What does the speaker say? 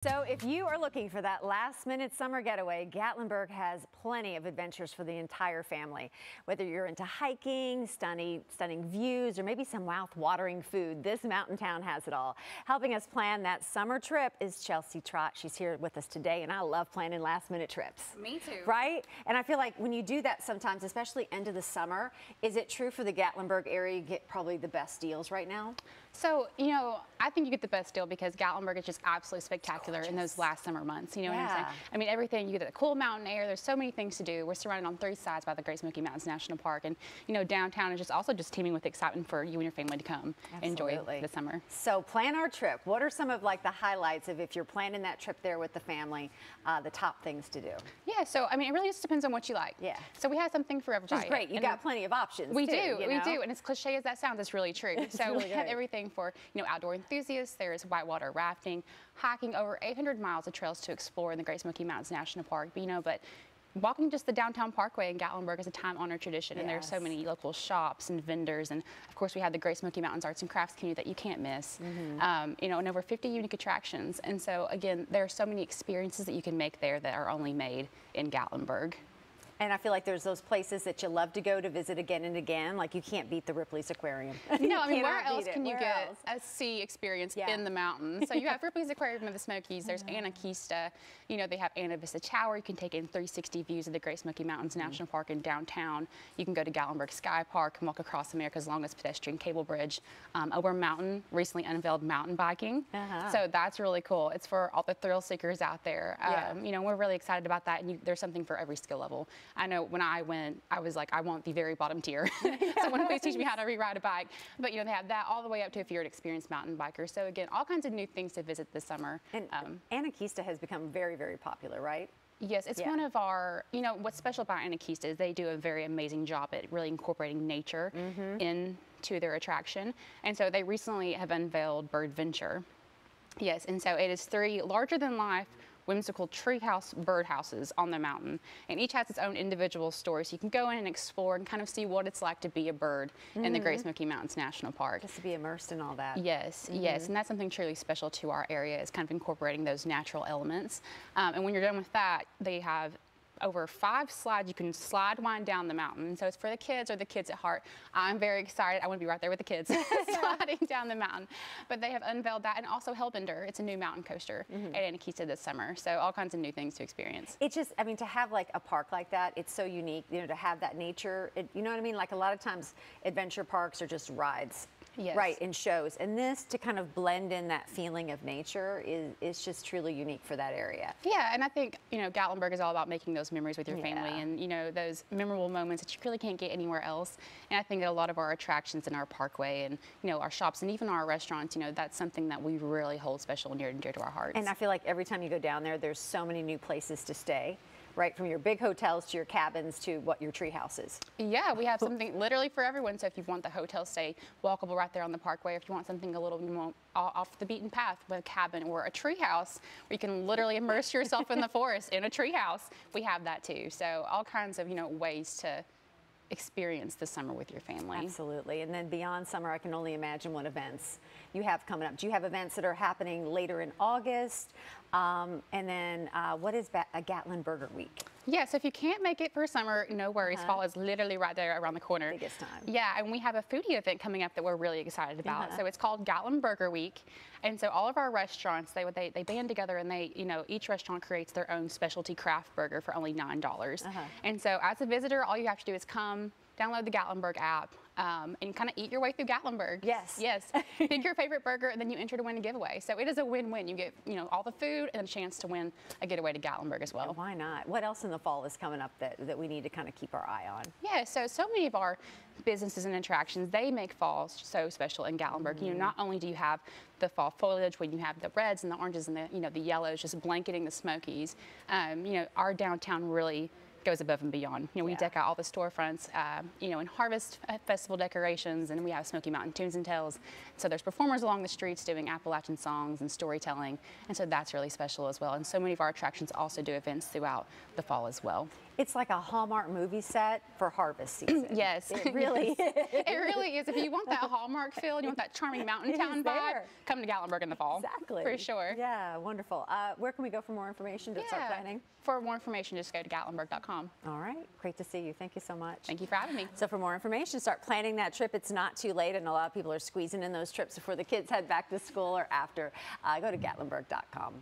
So if you are looking for that last-minute summer getaway, Gatlinburg has plenty of adventures for the entire family. Whether you're into hiking, stunning views, or maybe some mouth-watering food, this mountain town has it all. Helping us plan that summer trip is Chelsea Trott. She's here with us today, and I love planning last-minute trips. Me too. Right? And I feel like when you do that sometimes, especially end of the summer, is it true for the Gatlinburg area you get probably the best deals right now? So, I think you get the best deal because Gatlinburg is just absolutely spectacular in those last summer months. You know what I'm saying? I mean, everything, you get the cool mountain air. There's so many things to do. We're surrounded on 3 sides by the Great Smoky Mountains National Park. And, downtown is just also just teeming with excitement for you and your family to come enjoy the summer. So plan our trip. What are some of like the highlights of if you're planning that trip there with the family, the top things to do? Yeah, so, I mean, it really just depends on what you like. Yeah. So we have something for everybody. Which is great. You got plenty of options. We do. And as cliche as that sounds, it's really true. So we have everything for, outdoor enthusiasts. There's whitewater rafting, hiking over 800 miles of trails to explore in the Great Smoky Mountains National Park. But walking just the downtown parkway in Gatlinburg is a time-honored tradition, and there's so many local shops and vendors, and of course we have the Great Smoky Mountains Arts and Crafts community that you can't miss. And over 50 unique attractions, and so again, there are so many experiences that you can make there that are only made in Gatlinburg. And I feel like there's those places that you love to go to visit again and again. Like you can't beat the Ripley's Aquarium. No, I mean, where else can you get a sea experience in the mountains? So you have Ripley's Aquarium of the Smokies. There's Anakeesta. They have Ana Vista Tower. You can take in 360 views of the Great Smoky Mountains National Park in downtown. You can go to Gatlinburg Sky Park and walk across America's longest pedestrian cable bridge. Ober Mountain recently unveiled mountain biking. So that's really cool. It's for all the thrill seekers out there. We're really excited about that. And there's something for every skill level. I know when I went, I was like, I want the very bottom tier. Someone please teach me how to ride a bike. But they have that all the way up to if you're an experienced mountain biker. So again, all kinds of new things to visit this summer. And Anakeesta has become very, very popular, right? Yes, it's one of our, what's special about Anakeesta is they do a very amazing job at really incorporating nature into their attraction. And so they recently have unveiled Bird Venture. Yes, and so it is 3 larger-than-life whimsical treehouse birdhouses on the mountain, and each has its own individual story, so you can go in and explore and kind of see what it's like to be a bird in the Great Smoky Mountains National Park. Just to be immersed in all that. Yes, yes, and that's something truly special to our area, is kind of incorporating those natural elements. And when you're done with that, they have over 5 slides. You can wind down the mountain. So it's for the kids or the kids at heart. I'm very excited. I want to be right there with the kids sliding down the mountain. But they have unveiled that, and also Hellbender. It's a new mountain coaster at Anakeesta this summer. So all kinds of new things to experience. It's just, I mean, to have like a park like that, it's so unique, to have that nature. You know what I mean? Like a lot of times adventure parks are just rides. Yes. Right, in shows. And this, to kind of blend in that feeling of nature, is just truly unique for that area. Yeah, and I think, Gatlinburg is all about making those memories with your family and, those memorable moments that you really can't get anywhere else. And I think that a lot of our attractions in our parkway and, our shops and even our restaurants, that's something that we really hold special and near and dear to our hearts. And I feel like every time you go down there, there's so many new places to stay. Right, from your big hotels to your cabins to your tree houses. Yeah, we have something literally for everyone. So if you want the hotel stay walkable right there on the parkway, or if you want something a little more off the beaten path with a cabin or a tree house where you can literally immerse yourself in the forest in a tree house, we have that too. So all kinds of ways to experience the summer with your family. Absolutely. And then beyond summer, I can only imagine what events you have coming up. Do you have events that are happening later in August? And then what is a Gatlinburger Week? Yeah, so if you can't make it for summer, no worries. Fall is literally right there around the corner. Biggest time. Yeah, and we have a foodie event coming up that we're really excited about. So it's called Gatlinburger Week. And so all of our restaurants, they band together, and each restaurant creates their own specialty craft burger for only $9. And so as a visitor, all you have to do is come, download the Gatlinburg app, and kind of eat your way through Gatlinburg. Yes. Yes. Pick your favorite burger, and then you enter to win a giveaway. So it is a win-win. You get, all the food and a chance to win a getaway to Gatlinburg as well. And why not? What else in the fall is coming up that we need to kind of keep our eye on? Yeah, so many of our businesses and attractions, they make fall so special in Gatlinburg. Not only do you have the fall foliage when you have the reds and the oranges and the yellows just blanketing the Smokies, our downtown really goes above and beyond. We deck out all the storefronts, and Harvest Festival decorations, and we have Smoky Mountain Tunes and Tales. So there's performers along the streets doing Appalachian songs and storytelling, and so that's really special as well. And so many of our attractions also do events throughout the fall as well. It's like a Hallmark movie set for harvest season. Yes. It really is. It really is. If you want that Hallmark feel and you want that charming mountain town vibe, come to Gatlinburg in the fall. Exactly. For sure. Yeah, wonderful. Where can we go for more information to start planning? For more information, just go to Gatlinburg.com. All right. Great to see you. Thank you so much. Thank you for having me. So for more information, start planning that trip. It's not too late, and a lot of people are squeezing in those trips before the kids head back to school or after. Go to Gatlinburg.com.